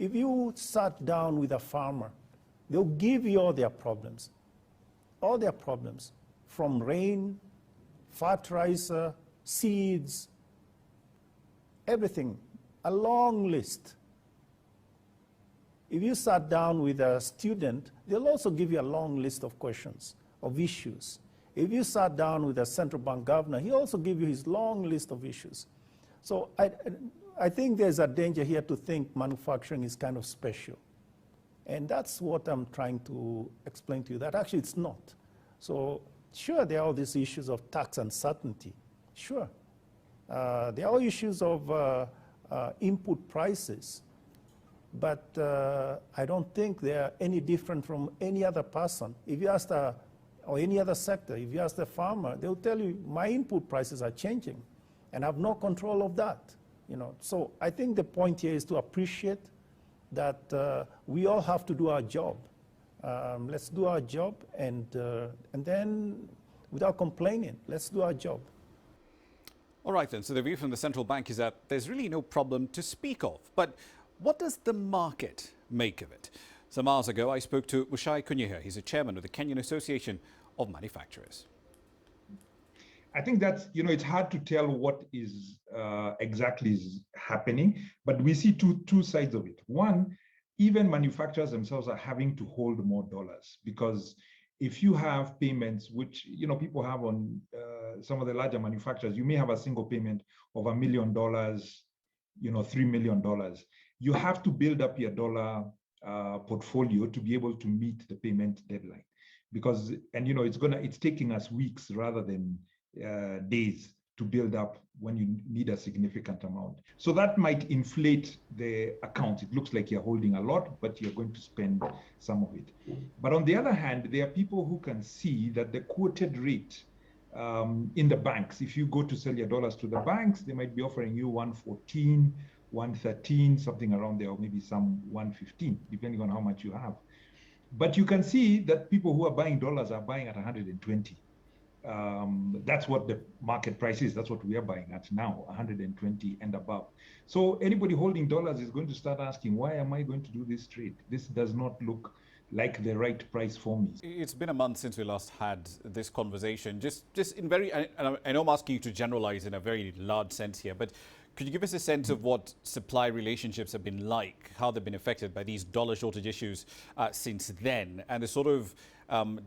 If you sat down with a farmer, they'll give you all their problems, from rain, fertilizer, seeds, everything, a long list. If you sat down with a student, they'll also give you a long list of questions, of issues. If you sat down with a central bank governor, he'll also give you his long list of issues. So I think there's a danger here to think manufacturing is kind of special. And that's what I'm trying to explain to you, that actually it's not. So sure, there are all these issues of tax uncertainty. Sure. There are issues of input prices. But I don't think they are any different from any other person. If you ask or any other sector, if you ask the farmer, they'll tell you, my input prices are changing, and I have no control of that. So I think the point here is to appreciate that we all have to do our job. Let's do our job, and then, without complaining, let's do our job. All right, then. So the view from the central bank is that there's really no problem to speak of. But what does the market make of it? Some hours ago, I spoke to Mucai Kunyiha. He's a chairman of the Kenyan Association of Manufacturers. I think that's, it's hard to tell what is exactly is happening, but we see two sides of it. One, even manufacturers themselves are having to hold more dollars, because if you have payments, which, people have on some of the larger manufacturers, you may have a single payment of $1 million, $3 million. You have to build up your dollar portfolio to be able to meet the payment deadline, because, it's taking us weeks rather than days to build up when you need a significant amount. So that might inflate the account. It looks like you're holding a lot, but you're going to spend some of it. But on the other hand, there are people who can see that the quoted rate in the banks, if you go to sell your dollars to the banks, they might be offering you 114, 113, something around there, or maybe some 115, depending on how much you have. But you can see that people who are buying dollars are buying at 120. That's what the market price is. That's what we are buying at now, 120 and above. So anybody holding dollars is going to start asking, why am I going to do this trade? This does not look like the right price for me. It's been a month since we last had this conversation. Just in very, I know I'm asking you to generalize in a very large sense here, but could you give us a sense of what supply relationships have been like, how they've been affected by these dollar shortage issues since then, and the sort of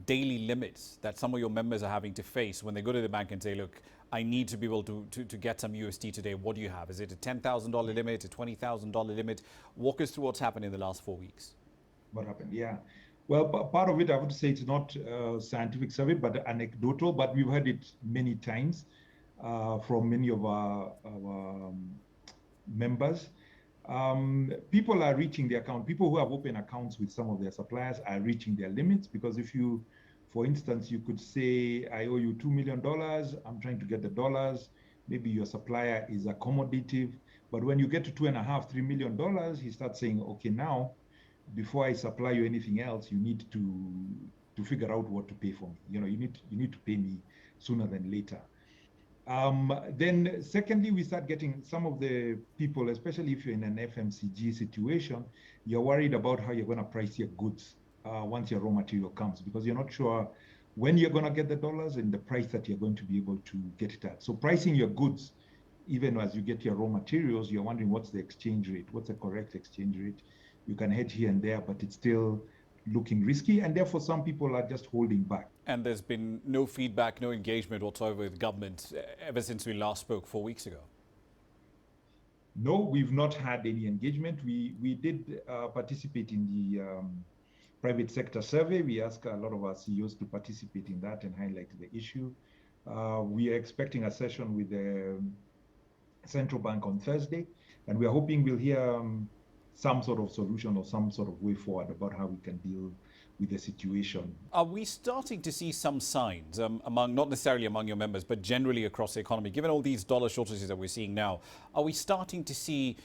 daily limits that some of your members are having to face when they go to the bank and say, look, I need to be able to get some USD today. What do you have? Is it a $10,000 limit, a $20,000 limit? Walk us through what's happened in the last 4 weeks. What happened? Yeah. Well, part of it, I would say it's not scientific survey, but anecdotal, but we've heard it many times from many of our members. People are reaching their account. People who have open accounts with some of their suppliers are reaching their limits, because if you, for instance, you could say, I owe you $2 million, I'm trying to get the dollars. Maybe your supplier is accommodative, but when you get to $2.5, $3 million, he starts saying, okay, now, before I supply you anything else, you need to figure out what to pay for me. You need to pay me sooner than later. Then secondly, we start getting some of the people, especially if you're in an FMCG situation, you're worried about how you're going to price your goods once your raw material comes, because you're not sure when you're going to get the dollars and the price that you're going to be able to get it at. So pricing your goods, even as you get your raw materials, you're wondering what's the exchange rate, what's the correct exchange rate. You can hedge here and there, but it's still looking risky, and therefore some people are just holding back. And there's been no feedback, no engagement whatsoever with government ever since we last spoke 4 weeks ago? No, we've not had any engagement. We did participate in the private sector survey. We asked a lot of our CEOs to participate in that and highlight the issue. We are expecting a session with the central bank on Thursday, and we are hoping we'll hear some sort of solution or some sort of way forward about how we can deal with the situation. Are we starting to see some signs among, not necessarily among your members, but generally across the economy, given all these dollar shortages that we're seeing now, are we starting to see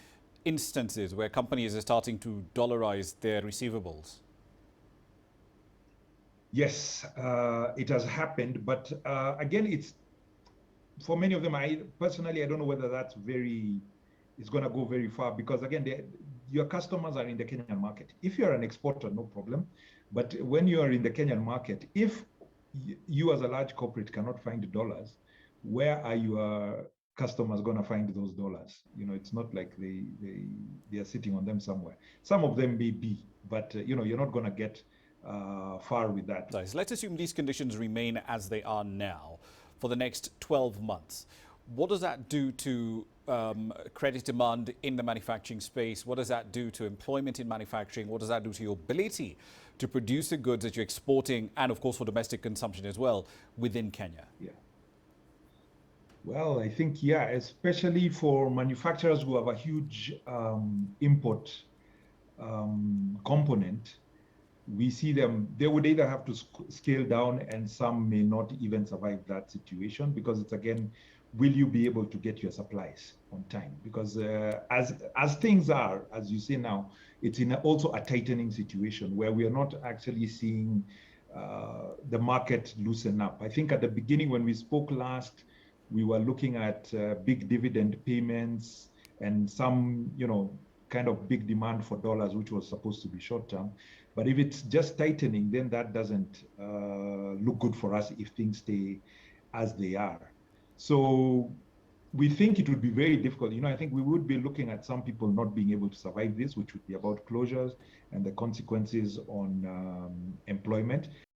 instances where companies are starting to dollarize their receivables? Yes, it has happened, but again, it's for many of them. I personally, I don't know whether that's it's going to go very far, because again, your customers are in the Kenyan market. If you're an exporter, no problem. But when you are in the Kenyan market, if you as a large corporate cannot find the dollars, where are your customers going to find those dollars? You know, it's not like they are sitting on them somewhere. Some of them may be, but you know, you're not going to get far with that. Let's assume these conditions remain as they are now for the next 12 months. What does that do to credit demand in the manufacturing space? What does that do to employment in manufacturing? What does that do to your ability to produce the goods that you're exporting and, of course, for domestic consumption as well within Kenya? Yeah. Well, I think, yeah, especially for manufacturers who have a huge import component, we see them, they would either have to scale down, and some may not even survive that situation, because it's, again, will you be able to get your supplies on time? Because as things are, as you say now, it's in also a tightening situation where we are not actually seeing the market loosen up. I think at the beginning when we spoke last, we were looking at big dividend payments and some, you know, kind of big demand for dollars, which was supposed to be short term. But if it's just tightening, then that doesn't look good for us if things stay as they are. So we think it would be very difficult. You know, I think we would be looking at some people not being able to survive this, which would be about closures and the consequences on employment.